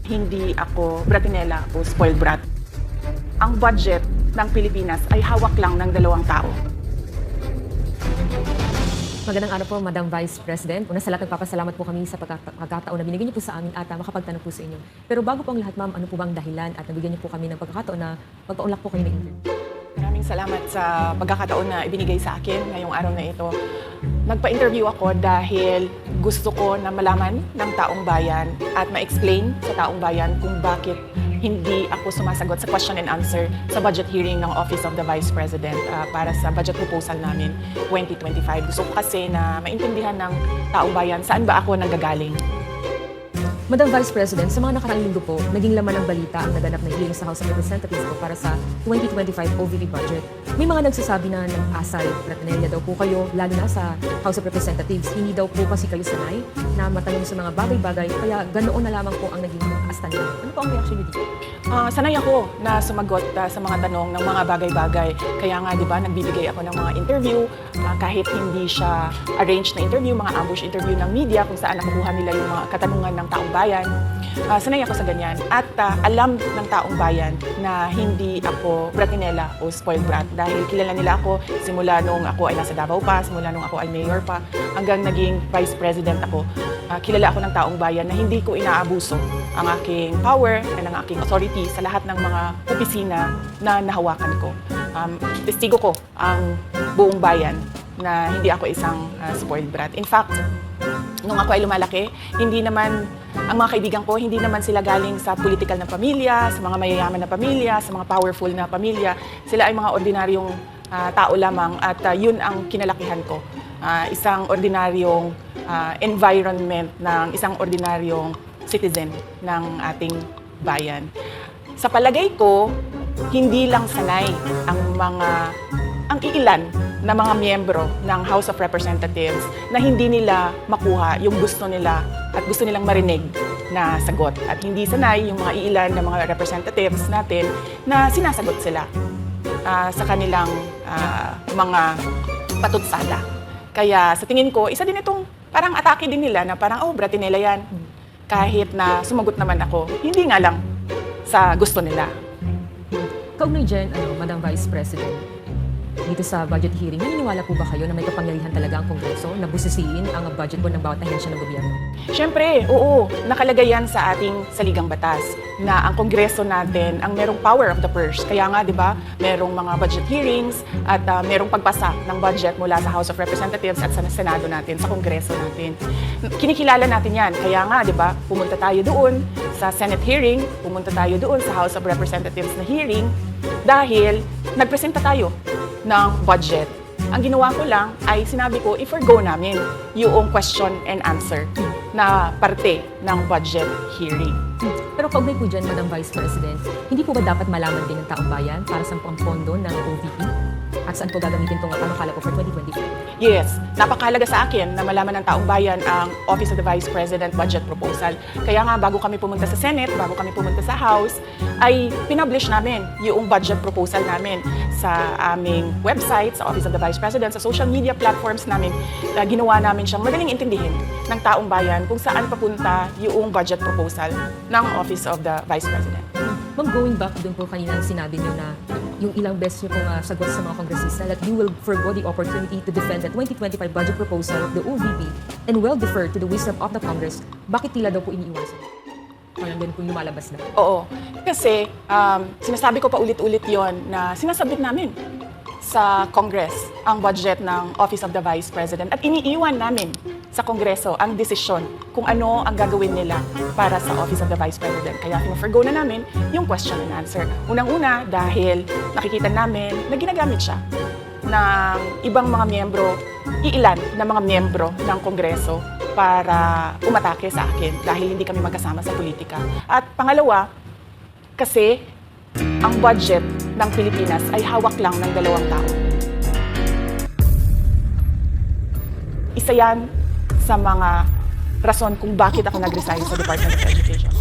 Hindi ako bratinela o spoiled brat. Ang budget ng Pilipinas ay hawak lang ng dalawang tao. Magandang araw po, Madam Vice President. Una sa lahat, nagpapasalamat po kami sa pagkakataon na binigyan niyo po sa amin at makapagtanong po sa inyo. Pero bago po ang lahat, ma'am, ano po bang dahilan at nabigyan niyo po kami ng pagkakataon na magpaunlak po kayo ng interview? Maraming salamat sa pagkakataon na ibinigay sa akin ngayong araw na ito. Nagpa-interview ako dahil gusto ko na malaman ng taong bayan at ma-explain sa taong bayan kung bakit hindi ako sumasagot sa question and answer sa budget hearing ng Office of the Vice President para sa budget proposal namin 2025. Gusto ko kasi na maintindihan ng taong bayan saan ba ako nanggagaling. Madam Vice President, sa mga nakaraang linggo po, naging laman ng balita ang naganap na hearing sa House of Representatives po para sa 2025 OVP budget. May mga nagsasabi na ng-asal, bratinella daw po kayo, lalo na sa House of Representatives. Hindi daw po kasi kayo sanay na matanong sa mga bagay-bagay, kaya ganoon na lamang po ang naging astan niyo. Ano po ang reaction niyo dito? Sanay ako na sumagot sa mga tanong ng mga bagay-bagay. Kaya nga, di ba, nagbibigay ako ng mga interview kahit hindi siya arranged na interview, mga ambush interview ng media kung saan nakukuha nila yung mga katanungan ng taong bayan. Sanay ako sa ganyan. At alam ng taong bayan na hindi ako bratinela o spoiled brat dahil kilala nila ako simula nung ako ay nasa Davao pa, simula nung ako ay mayor pa, hanggang naging vice president ako. Kilala ako ng taong bayan na hindi ko inaabuso ang aking power and ang aking authority sa lahat ng mga opisina na nahawakan ko. Testigo ko ang buong bayan na hindi ako isang spoiled brat. In fact, nung ako ay lumalaki, hindi naman ang mga kaibigan ko, hindi naman sila galing sa political na pamilya, sa mga mayayaman na pamilya, sa mga powerful na pamilya. Sila ay mga ordinaryong tao lamang at yun ang kinalakihan ko. Isang ordinaryong environment ng isang ordinaryong citizen ng ating bayan. Sa palagay ko, hindi lang sanay ang iilan na mga miyembro ng House of Representatives na hindi nila makuha yung gusto nila at gusto nilang marinig na sagot. At hindi sanay yung mga iilan na mga representatives natin na sinasagot sila sa kanilang mga patutsada. Kaya sa tingin ko, isa din itong parang atake din nila na parang, oh, bratinela yan. Kahit na sumagot naman ako, hindi nga lang sa gusto nila. Kaugnay dyan, Madam Vice President, dito sa budget hearing, naniniwala po ba kayo na may kapangyarihan talaga ang Kongreso na busisiin ang budget po ng bawat ahensya ng gobyerno? Siyempre, oo. Nakalagay yan sa ating saligang batas na ang Kongreso natin ang merong power of the purse. Kaya nga, di ba, merong mga budget hearings at merong pagpasa ng budget mula sa House of Representatives at sa Senado natin, sa Kongreso natin. Kinikilala natin yan. Kaya nga, di ba, pumunta tayo doon sa Senate hearing, pumunta tayo doon sa House of Representatives na hearing dahil nagpresenta tayo ng budget. Ang ginawa ko lang ay sinabi ko, i-forgo namin yung question and answer na parte ng budget hearing. Pero kaugnay po dyan, Madam Vice President, hindi po ba dapat malaman din ng taong bayan para sa pampondo ng OVP? At saan po gagamitin itong panukala po for 2025? Yes, napakahalaga sa akin na malaman ng taong bayan ang Office of the Vice President budget proposal. Kaya nga, bago kami pumunta sa Senate, bago kami pumunta sa House, ay pinublish namin yung budget proposal namin sa aming website, sa Office of the Vice President, sa social media platforms namin. Ginawa namin siyang madaling intindihin ng taong bayan kung saan papunta yung budget proposal ng Office of the Vice President. Ma'am, going back dun po kanina sinabi niyo na yung ilang beses niyo pong sagot sa mga kongresista that you will forgo the opportunity to defend the 2025 budget proposal of the OVP and will defer to the wisdom of the Congress. Bakit tila daw po iniiwasan? Parang ganun po lumalabas na. Oo. Kasi sinasabi ko pa ulit-ulit yon na sinasabit namin sa Congress ang budget ng Office of the Vice President at iniiwan namin sa Kongreso ang desisyon kung ano ang gagawin nila para sa Office of the Vice President. Kaya pino-forgo na namin yung question and answer. Unang-una dahil nakikita namin na ginagamit siya ng ibang mga miyembro, iilan na mga miyembro ng Kongreso para umatake sa akin dahil hindi kami magkasama sa politika. At pangalawa, kasi ang budget ng Pilipinas ay hawak lang ng dalawang tao. Isa yan sa mga rason kung bakit ako nag-resign sa Department of Education.